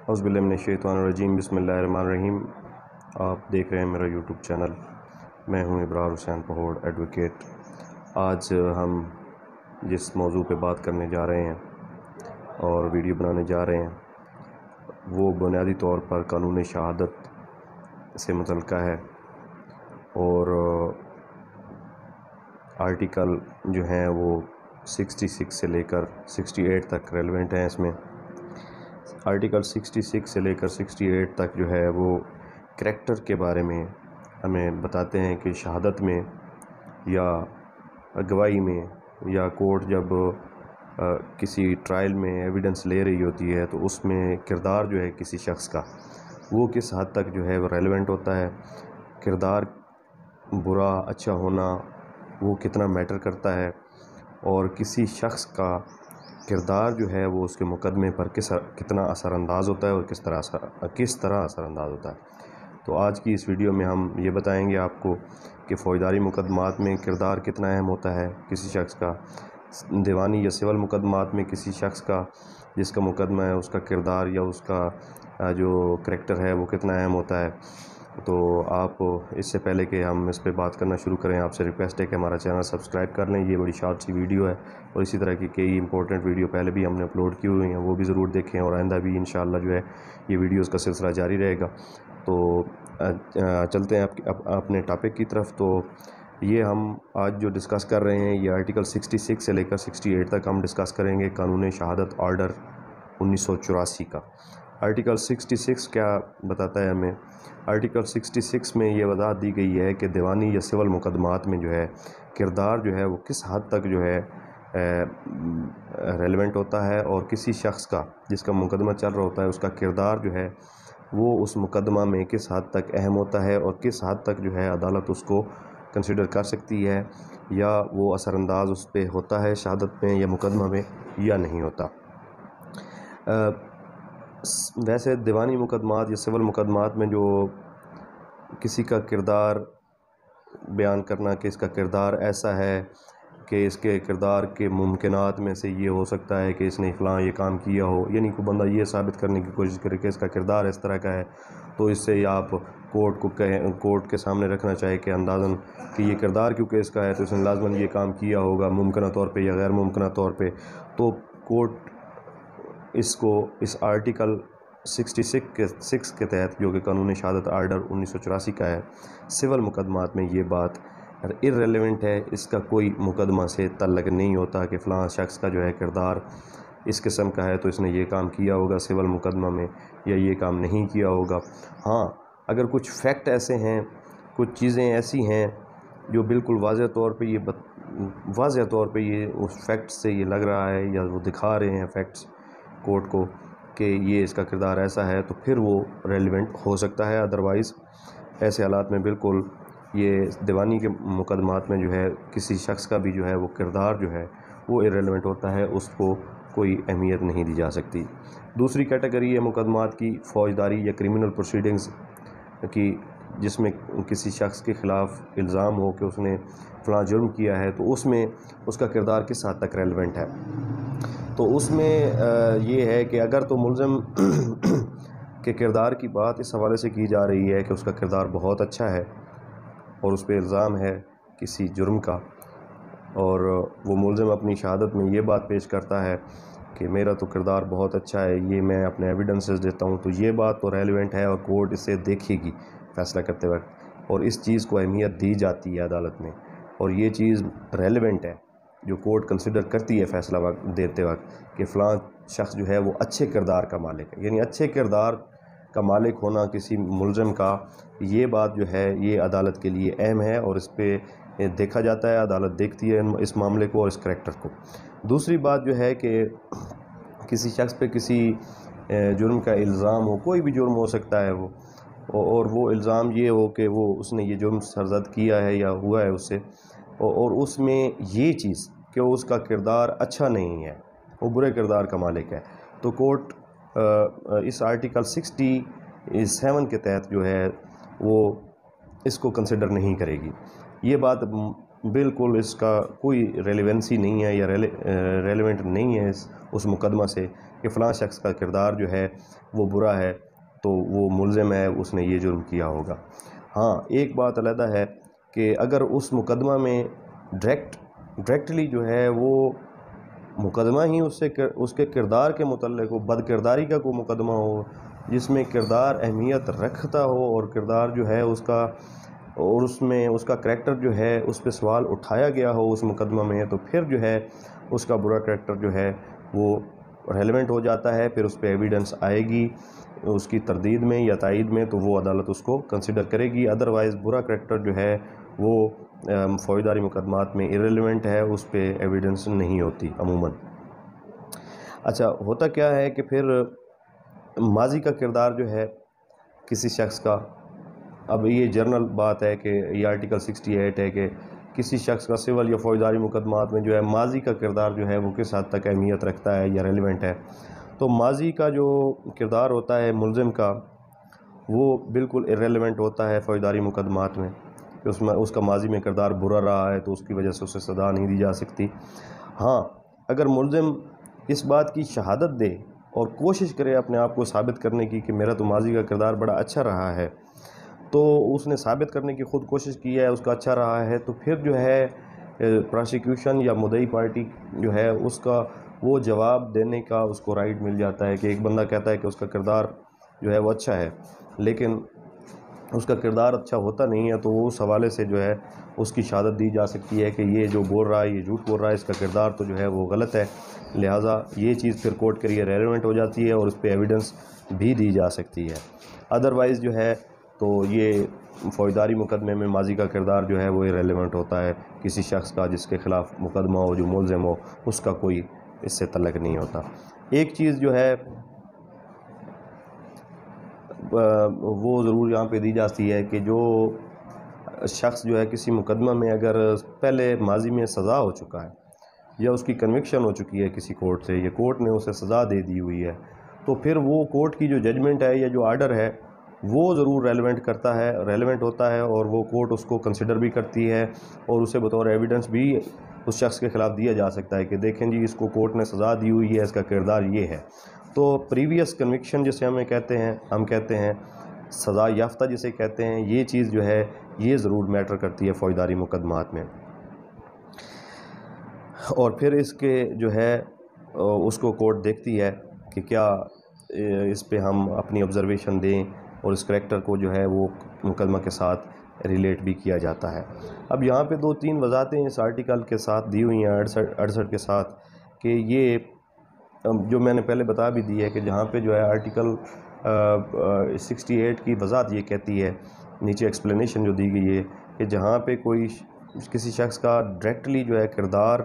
اعوذ باللہ من الشیطان الرجیم، بسم اللہ الرحمن الرحیم۔ آپ دیکھ رہے ہیں میرا یوٹیوب چینل۔ میں ہوں ابرار حسین پہوڑ ایڈوکیٹ۔ آج ہم جس موضوع پہ بات کرنے جا رہے ہیں اور ویڈیو بنانے جا رہے ہیں وہ بنیادی طور پر قانون شہادت سے متعلقہ ہے، اور آرٹیکل جو ہیں وہ 66 سے لے کر 68 تک ریلیونٹ ہیں۔ اس میں آرٹیکل 66 سے لے کر 68 تک جو ہے وہ کریکٹر کے بارے میں ہمیں بتاتے ہیں کہ شہادت میں یا گواہی میں یا کورٹ جب کسی ٹرائل میں ایویڈنس لے رہی ہوتی ہے تو اس میں کردار جو ہے کسی شخص کا وہ کس حد تک جو ہے وہ ریلیونٹ ہوتا ہے، کردار برا اچھا ہونا وہ کتنا میٹر کرتا ہے، اور کسی شخص کا کردار جو ہے وہ اس کے مقدمے پر کتنا اثر انداز ہوتا ہے اور کس طرح اثر انداز ہوتا ہے۔ تو آج کی اس ویڈیو میں ہم یہ بتائیں گے آپ کو کہ فوجداری مقدمات میں کردار کتنا اہم ہوتا ہے کسی شخص کا، دیوانی یا سول مقدمات میں کسی شخص کا جس کا مقدمہ ہے اس کا کردار یا اس کا جو کریکٹر ہے وہ کتنا اہم ہوتا ہے۔ تو آپ اس سے پہلے کہ ہم اس پہ بات کرنا شروع کریں، آپ سے ریکویسٹ ہے کہ ہمارا چینل سبسکرائب کر لیں۔ یہ بڑی شارٹ سی ویڈیو ہے اور اسی طرح کی کئی امپورٹنٹ ویڈیو پہلے بھی ہم نے اپلوڈ کی ہوئی ہیں، وہ بھی ضرور دیکھیں، اور آئندہ بھی انشاءاللہ جو ہے یہ ویڈیوز کا سلسلہ جاری رہے گا۔ تو چلتے ہیں اپنے ٹاپک کی طرف۔ تو یہ ہم آج جو ڈسکس کر رہے ہیں یہ آرٹیکل 66 سے لے کر 68 تک ہم ڈسکس کریں گے، قانون شہادت آرڈر 1984 کا۔ آرٹیکل 66 کیا بتاتا ہے ہمیں؟ آرٹیکل 66 میں یہ وضاحت دی گئی ہے کہ دیوانی یا سول مقدمات میں جو ہے کردار جو ہے وہ کس حد تک جو ہے ریلیونٹ ہوتا ہے، اور کسی شخص کا جس کا مقدمہ چل رہا ہوتا ہے اس کا کردار جو ہے وہ اس مقدمہ میں کس حد تک اہم ہوتا ہے، اور کس حد تک جو ہے عدالت اس کو کنسیڈر کر سکتی ہے، یا وہ اثر انداز اس پہ ہوتا ہے شہادت میں یا مقدمہ میں یا نہیں ہوتا۔ ویسے دیوانی مقدمات یا سول مقدمات میں جو کسی کا کردار بیان کرنا کہ اس کا کردار ایسا ہے کہ اس کے کردار کے ممکنات میں سے یہ ہو سکتا ہے کہ اس نے فلاں یہ کام کیا ہو، یعنی کوئی بندہ یہ ثابت کرنے کی کوشش کرے کہ اس کا کردار اس طرح کا ہے، تو اس سے آپ کورٹ کے سامنے رکھنا چاہے کہ اندازاً کہ یہ کردار کیونکہ اس کا ہے تو اس نے لازماً یہ کام کیا ہوگا ممکنہ طور پہ یا غیر ممکنہ طور پہ۔ تو کورٹ اس آرٹیکل 66 کے تحت جو کہ قانون شہادت آرڈر 1984 کا ہے، سول مقدمات میں یہ بات ارریلیونٹ ہے، اس کا کوئی مقدمہ سے تعلق نہیں ہوتا کہ فلاں شخص کا جو ہے کردار اس قسم کا ہے تو اس نے یہ کام کیا ہوگا سول مقدمہ میں یا یہ کام نہیں کیا ہوگا۔ ہاں، اگر کچھ فیکٹ ایسے ہیں، کچھ چیزیں ایسی ہیں جو بالکل واضح طور پہ یہ اس فیکٹ سے یہ لگ رہا ہے یا وہ دکھا رہے ہیں فیکٹس کورٹ کو کہ یہ اس کا کردار ایسا ہے، تو پھر وہ ریلیونٹ ہو سکتا ہے، ادروائز ایسے حالات میں بالکل یہ دیوانی کے مقدمات میں جو ہے کسی شخص کا بھی جو ہے وہ کردار جو ہے وہ ارریلیونٹ ہوتا ہے، اس کو کوئی اہمیت نہیں دی جا سکتی۔ دوسری کیٹیگری ہے مقدمات کی فوجداری یا کرمنل پروسیڈنگز کی، جس میں کسی شخص کے خلاف الزام ہو کہ اس نے فلاں جرم کیا ہے، تو اس میں اس کا کردار کس حد تک ریلیونٹ ہے۔ تو اس میں یہ ہے کہ اگر تو ملزم کے کردار کی بات اس حوالے سے کی جا رہی ہے کہ اس کا کردار بہت اچھا ہے اور اس پہ الزام ہے کسی جرم کا، اور وہ ملزم اپنی شہادت میں یہ بات پیش کرتا ہے کہ میرا تو کردار بہت اچھا ہے، یہ میں اپنے ایویڈنسز دیتا ہوں، تو یہ بات تو ریلیونٹ ہے اور کورٹ اسے دیکھے گی فیصلہ کرتے وقت، اور اس چیز کو اہمیت دی جاتی ہے عدالت میں، اور یہ چیز ریلیونٹ ہے جو کورٹ کنسیڈر کرتی ہے فیصلہ دیتے وقت کہ فلاں شخص جو ہے وہ اچھے کردار کا مالک ہے، یعنی اچھے کردار کا مالک ہونا کسی ملزم کا، یہ بات جو ہے یہ عدالت کے لیے اہم ہے، اور اس پہ دیکھا جاتا ہے، عدالت دیکھتی ہے اس معاملے کو اور اس کریکٹر کو۔ دوسری بات جو ہے کہ کسی شخص پہ کسی جرم کا الزام ہو، کوئی بھی جرم ہو سکتا ہے وہ، اور وہ الزام یہ ہو کہ اس نے یہ جرم سرزد کیا ہے یا ہوا ہے اس سے، اور اس میں یہ چیز کہ اس کا کردار اچھا نہیں ہے، وہ برے کردار کا مالک ہے، تو کورٹ اس آرٹیکل 67 کے تحت جو ہے وہ اس کو کنسیڈر نہیں کرے گی۔ یہ بات بالکل اس کا کوئی ریلیونسی نہیں ہے یا ریلیونٹ نہیں ہے اس مقدمہ سے کہ فلاں شخص کا کردار جو ہے وہ برا ہے تو وہ ملزم ہے، اس نے یہ جرم کیا ہوگا۔ ہاں ایک بات علیحدہ ہے کہ اگر اس مقدمہ میں ڈائریکٹلی جو ہے وہ مقدمہ ہی اس کے کردار کے متعلق ہو، بد کرداری کا کوئی مقدمہ ہو جس میں کردار اہمیت رکھتا ہو اور کردار جو ہے اس کا اور اس میں اس کا کریکٹر جو ہے اس پہ سوال اٹھایا گیا ہو اس مقدمہ میں، تو پھر جو ہے اس کا برا کریکٹر جو ہے وہ ریلیونٹ ہو جاتا ہے، پھر اس پہ ایویڈنس آئے گی اس کی تردید میں یا تائید میں، تو وہ عدالت اس کو کنسیڈر کرے گی۔ ادروائز برا کریکٹر جو ہے وہ فوجداری مقدمات میں ایرریلیونٹ ہے، اس پہ ایویڈنس نہیں ہوتی عموماً۔ اچھا ہوتا کیا ہے کہ پھر ماضی کا کردار جو ہے کسی شخص کا، اب یہ جرنل بات ہے کہ یہ آرٹیکل 68 ہے کہ کسی شخص کا سول یا فوجداری مقدمات میں جو ہے ماضی کا کردار جو ہے وہ کس حد تک اہمیت رکھتا ہے یا ریلیونٹ ہے۔ تو ماضی کا جو کردار ہوتا ہے ملزم کا وہ بالکل ایرریلیونٹ ہوتا ہے فوجداری مقدمات میں، کہ اس کا ماضی میں کردار برا رہا ہے تو اس کی وجہ سے اسے سزا نہیں دی جا سکتی۔ ہاں اگر ملزم اس بات کی شہادت دے اور کوشش کرے اپنے آپ کو ثابت کرنے کی کہ میرا تو ماضی کا کردار بڑا اچھا رہا ہے، تو اس نے ثابت کرنے کی خود کوشش کی ہے، اس کا اچھا رہا ہے، تو پھر جو ہے پراسیکیوشن یا مدعی پارٹی جو ہے اس کا وہ جواب دینے کا اس کو رائٹ مل جاتا ہے کہ ایک بندہ کہتا ہے کہ اس کا کردار جو ہے وہ اچھا ہے لیکن اس کا کردار اچھا ہوتا نہیں ہے، تو وہ اس حوالے سے جو ہے اس کی شہادت دی جا سکتی ہے کہ یہ جو بول رہا ہے یہ جھوٹ بول رہا ہے، اس کا کردار تو جو ہے وہ غلط ہے، لہٰذا یہ چیز پھر کورٹ کے لیے ریلیونٹ ہو جاتی ہے اور اس پہ ایویڈنس بھی دی جا سکتی ہے۔ ادروائز جو ہے تو یہ فوجداری مقدمے میں ماضی کا کردار جو ہے وہ ریلیونٹ ہوتا ہے، کسی شخص کا جس کے خلاف مقدمہ ہو، جو ملزم ہو، اس کا کوئی اس سے تعلق نہیں ہوتا۔ ایک چیز جو ہے وہ ضرور یہاں پہ دی جاتی ہے کہ جو شخص جو ہے کسی مقدمہ میں اگر پہلے ماضی میں سزا ہو چکا ہے یا اس کی کنوکشن ہو چکی ہے کسی کورٹ سے یا کورٹ نے اسے سزا دے دی ہوئی ہے، تو پھر وہ کورٹ کی جو ججمنٹ ہے یا جو آرڈر ہے وہ ضرور ریلیونٹ ہوتا ہے اور وہ کورٹ اس کو کنسیڈر بھی کرتی ہے اور اسے بطور ایویڈنس بھی اس شخص کے خلاف دیا جا سکتا ہے کہ دیکھیں جی اس کو کورٹ نے سزا دی ہوئی ہے، اس کا کردار یہ ہے۔ تو پریویس کنوکشن جسے ہم کہتے ہیں سزا یافتہ جسے کہتے ہیں، یہ چیز جو ہے یہ ضرور میٹر کرتی ہے فوجداری مقدمات میں۔ اور پھر اس کے جو ہے اس کو کورٹ دیکھتی ہے کہ کیا اس پہ ہم اپنی آبزرویشن دیں اور اس کریکٹر کو جو ہے وہ مقدمہ کے ساتھ ریلیٹ بھی کیا جاتا ہے۔ اب یہاں پہ 2-3 وضاحتیں اس آرٹیکل کے ساتھ دی ہوئی ہیں 68 کے ساتھ، کہ یہ جو میں نے پہلے بتا بھی دی ہے کہ جہاں پہ جو ہے آرٹیکل 68 کی وضاحت یہ کہتی ہے، نیچے ایکسپلینیشن جو دی گئی ہے کہ جہاں پہ کوئی کسی شخص کا ڈائریکٹلی جو ہے کردار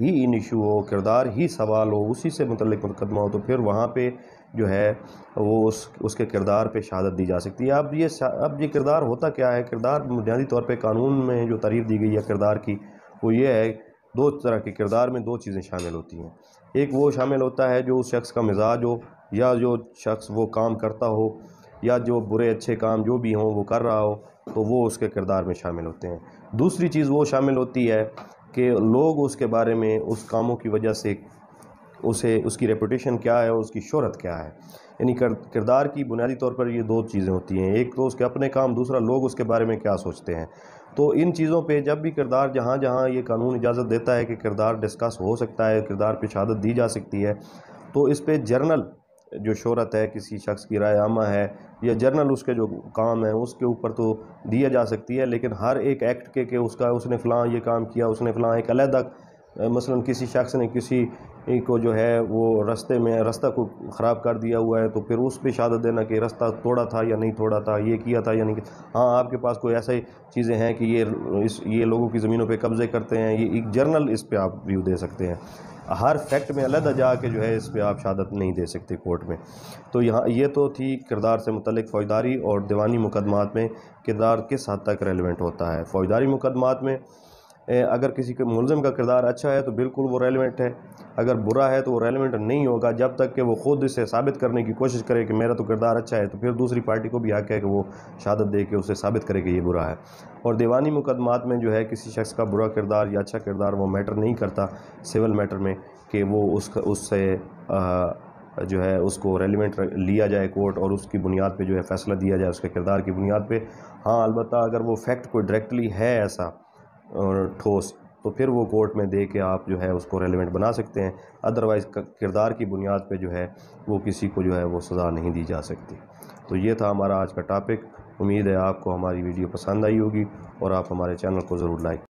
ہی ان ایشو ہو، کردار ہی سوال ہو، اسی سے متعلق مقدمہ ہو، تو پھر وہاں پہ جو ہے وہ اس کے کردار پہ شہادت دی جا سکتی ہے۔ اب یہ کردار ہوتا کیا ہے؟ کردار بنیادی طور پہ قانون میں جو تعریف دی گئی ہے کردار کی وہ یہ ہے، 2 طرح کے کردار میں 2 چیزیں شامل ہوتی ہیں۔ ایک وہ شامل ہوتا ہے جو اس شخص کا مزاج ہو یا جو شخص وہ کام کرتا ہو یا جو برے اچھے کام جو بھی ہوں وہ کر رہا ہو، تو وہ اس کے کردار میں شامل ہوتے ہیں۔ دوسری چیز وہ شامل ہوتی ہے کہ لوگ اس کے بارے میں اس کاموں کی وجہ سے اس کی ریپوٹیشن کیا ہے اور اس کی شہرت کیا ہے۔ یعنی کردار کی بنیادی طور پر یہ 2 چیزیں ہوتی ہیں، ایک تو اس کے اپنے کام، دوسرا لوگ اس کے بارے میں کیا سوچتے ہیں۔ تو ان چیزوں پہ جب بھی کردار جہاں یہ قانون اجازت دیتا ہے کہ کردار ڈسکس ہو سکتا ہے، کردار پہ شہادت دی جا سکتی ہے، تو اس پہ جرنل جو شہرت ہے، کسی شخص کی رائے عامہ ہے یا جرنل اس کے جو کام ہیں اس کے اوپر تو دیا جا سکتی ہے، لیکن ہر ایک ایکٹ کے کہ اس نے فلاں یہ کام کیا، اس نے فلاں ایک علیحدہ مثلا کسی شخص نے کسی کو جو ہے وہ رستہ کو خراب کر دیا ہوا ہے تو پھر اس پہ شہادت دینا کہ رستہ توڑا تھا یا نہیں توڑا تھا، یہ کیا تھا یا نہیں کیا۔ ہاں آپ کے پاس کوئی ایسے چیزیں ہیں کہ یہ لوگوں کی زمینوں پہ قبضے کرتے ہیں، یہ ایک جرنل اس پہ آپ ویو دے سکتے ہیں۔ ہر فیکٹ میں علیحدہ جا کے جو ہے اس پہ آپ شہادت نہیں دے سکتے کورٹ میں۔ تو یہاں یہ تو تھی کردار سے متعلق فوجداری اور دیوانی مقدمات میں کردار کس حد تک ریلیونٹ ہوتا ہے۔ فوجداری مقدمات میں اگر کسی کے ملزم کا کردار اچھا ہے تو بالکل وہ ریلیونٹ ہے، اگر برا ہے تو وہ ریلیونٹ نہیں ہوگا جب تک کہ وہ خود اسے ثابت کرنے کی کوشش کرے کہ میرا تو کردار اچھا ہے، تو پھر دوسری پارٹی کو بھی حق ہے کہ وہ شہادت دے کے اسے ثابت کرے کہ یہ برا ہے۔ اور دیوانی مقدمات میں جو ہے کسی شخص کا برا کردار یا اچھا کردار وہ میٹر نہیں کرتا سول میٹر میں، کہ وہ اس سے جو ہے اس کو ریلیونٹ لیا جائے کورٹ، اور اس کی بنیاد پہ جو ہے فیصلہ دیا جائے اس کے کردار کی بنیاد پہ۔ ہاں البتہ اگر وہ فیکٹ کوئی ڈائریکٹلی ہے ایسا ٹھوس، تو پھر وہ کورٹ میں دے کے آپ جو ہے اس کو ریلیونٹ بنا سکتے ہیں، ادروائز کردار کی بنیاد پہ جو ہے وہ کسی کو جو ہے وہ سزا نہیں دی جا سکتی۔ تو یہ تھا ہمارا آج کا ٹاپک۔ امید ہے آپ کو ہماری ویڈیو پسند آئی ہوگی اور آپ ہمارے چینل کو ضرور لائک